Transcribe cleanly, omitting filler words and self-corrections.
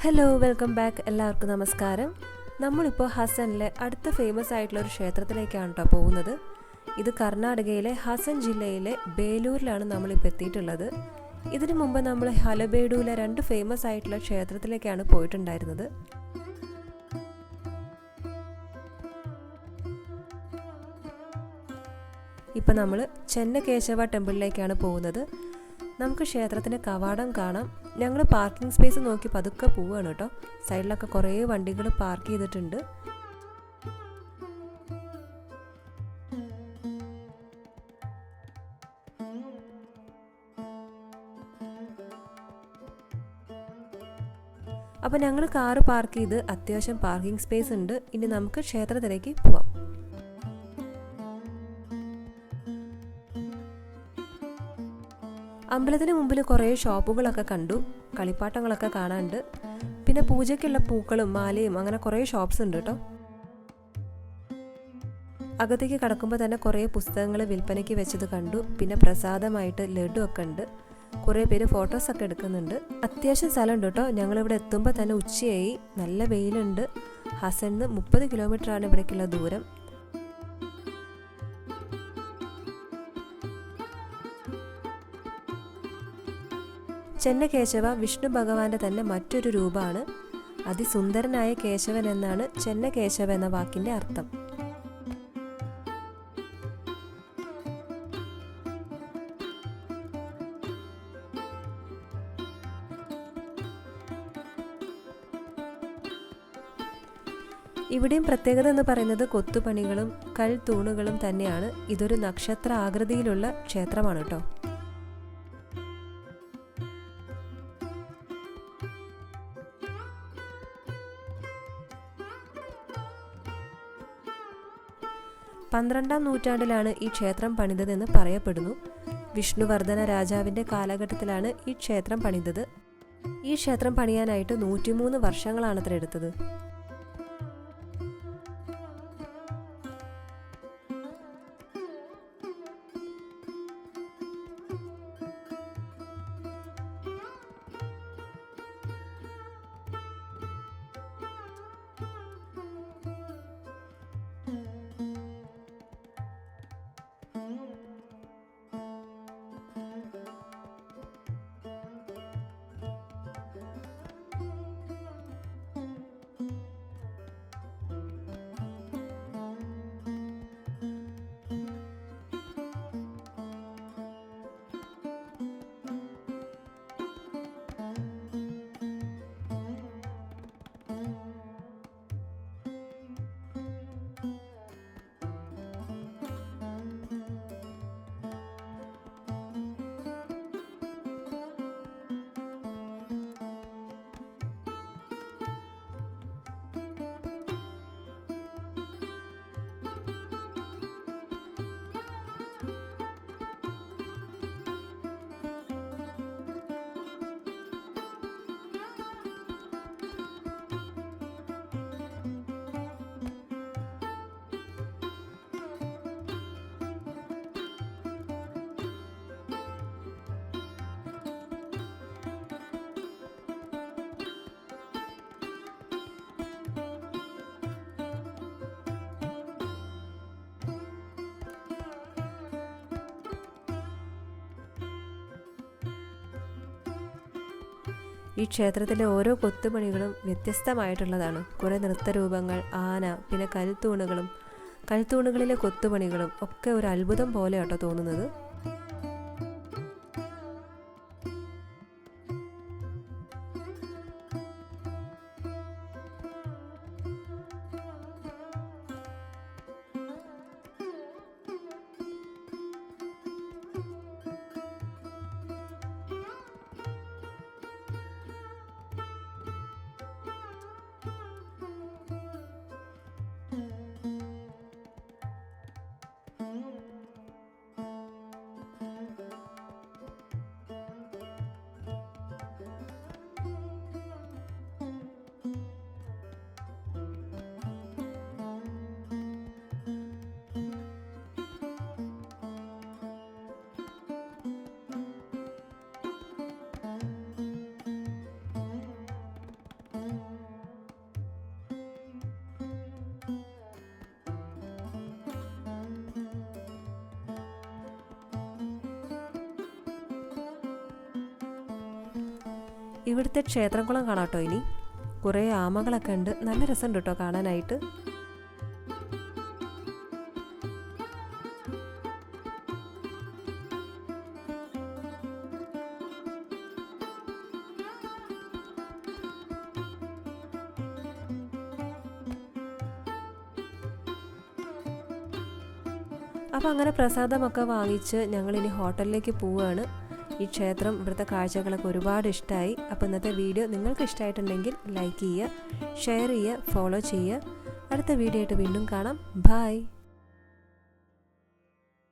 Hello, welcome back. എല്ലാവർക്കും നമസ്കാരം. നമ്മളിപ്പോൾ ഹസനിലെ അടുത്ത ഫേമസ് ആയിട്ടുള്ള ഒരു ക്ഷേത്രത്തിലേക്കാണ് കേട്ടോ പോകുന്നത്. ഇത് കർണാടകയിലെ ഹസൻ ജില്ലയിലെ ബേലൂരിലാണ് നമ്മളിപ്പോൾ എത്തിയിട്ടുള്ളത്. ഇതിനു മുമ്പ് നമ്മൾ ഹലബേഡുവിലെ 2 ഫേമസ് ആയിട്ടുള്ള ക്ഷേത്രത്തിലേക്കാണ് പോയിട്ടുണ്ടായിരുന്നത്. ഇപ്പം നമ്മൾ ചെന്നകേശവ ടെമ്പിളിലേക്കാണ് പോകുന്നത്. നമുക്ക് ക്ഷേത്രത്തിൻ്റെ കവാടം കാണാം. ഞങ്ങൾ പാർക്കിംഗ് സ്പേസ് നോക്കി പതുക്കെ പോവുകയാണ് കേട്ടോ. സൈഡിലൊക്കെ കുറേ വണ്ടികൾ പാർക്ക് ചെയ്തിട്ടുണ്ട്. അപ്പോൾ ഞങ്ങൾ കാറ് പാർക്ക് ചെയ്ത് അത്യാവശ്യം പാർക്കിംഗ് സ്പേസ് ഉണ്ട്. ഇനി നമുക്ക് ക്ഷേത്രത്തിലേക്ക് പോവാം. അമ്പലത്തിന് മുമ്പിൽ കുറേ ഷോപ്പുകളൊക്കെ കണ്ടു. കളിപ്പാട്ടങ്ങളൊക്കെ കാണാനുണ്ട്. പിന്നെ പൂജയ്ക്കുള്ള പൂക്കളും മാലയും അങ്ങനെ കുറേ ഷോപ്സ് ഉണ്ട് കേട്ടോ. അകത്തേക്ക് കടക്കുമ്പോൾ തന്നെ കുറേ പുസ്തകങ്ങൾ വിൽപ്പനയ്ക്ക് വെച്ചത് കണ്ടു. പിന്നെ പ്രസാദമായിട്ട് ലഡു ഒക്കെ ഉണ്ട്. കുറേ പേര് ഫോട്ടോസൊക്കെ എടുക്കുന്നുണ്ട്. അത്യാവശ്യം സ്ഥലമുണ്ട് കേട്ടോ. ഞങ്ങളിവിടെ എത്തുമ്പോൾ തന്നെ ഉച്ചയായി. നല്ല വെയിലുണ്ട്. ഹസനിന്ന് 30 കിലോമീറ്ററാണ് ഇവിടേക്കുള്ള ദൂരം. ചെന്നകേശവ വിഷ്ണു ഭഗവാന്റെ തന്നെ മറ്റൊരു രൂപമാണ്. അതിസുന്ദരനായ കേശവൻ എന്നാണ് ചെന്നകേശവ എന്ന വാക്കിന്റെ അർത്ഥം. ഇവിടെയും പ്രത്യേകത എന്ന് പറയുന്നത് കൊത്തുപണികളും കൽത്തൂണുകളും തന്നെയാണ്. ഇതൊരു നക്ഷത്ര ആകൃതിയിലുള്ള ക്ഷേത്രമാണ് കേട്ടോ. പന്ത്രണ്ടാം നൂറ്റാണ്ടിലാണ് ഈ ക്ഷേത്രം പണിതതെന്ന് പറയപ്പെടുന്നു. വിഷ്ണുവർദ്ധന രാജാവിൻ്റെ കാലഘട്ടത്തിലാണ് ഈ ക്ഷേത്രം പണിതത്. ഈ ക്ഷേത്രം പണിയാനായിട്ട് 103 വർഷങ്ങളാണത്രേ എടുത്തത്. ഈ ക്ഷേത്രത്തിലെ ഓരോ കൊത്തുപണികളും വ്യത്യസ്തമായിട്ടുള്ളതാണ്. കുറേ നൃത്തരൂപങ്ങൾ, ആന, പിന്നെ കൽത്തൂണുകളിലെ കൊത്തുപണികളും ഒക്കെ ഒരു അത്ഭുതം പോലെയാട്ടോ തോന്നുന്നത്. ഇവിടുത്തെ ക്ഷേത്രകുളം കാണാം കേട്ടോ. ഇനി കുറേ ആമകളൊക്കെ ഉണ്ട്, നല്ല രസമുണ്ട് കേട്ടോ കാണാനായിട്ട്. അപ്പോൾ അങ്ങനെ പ്രസാദമൊക്കെ വാങ്ങിച്ച് ഞങ്ങളിനി ഹോട്ടലിലേക്ക് പോവുകയാണ്. ഈ ക്ഷേത്രം, ഇവിടുത്തെ കാഴ്ചകളൊക്കെ ഒരുപാട് ഇഷ്ടമായി. അപ്പോൾ ഇന്നത്തെ വീഡിയോ നിങ്ങൾക്ക് ഇഷ്ടമായിട്ടുണ്ടെങ്കിൽ ലൈക്ക് ചെയ്യുക, ഷെയർ ചെയ്യുക, ഫോളോ ചെയ്യുക. അടുത്ത വീഡിയോ ആയിട്ട് വീണ്ടും കാണാം. ബൈ.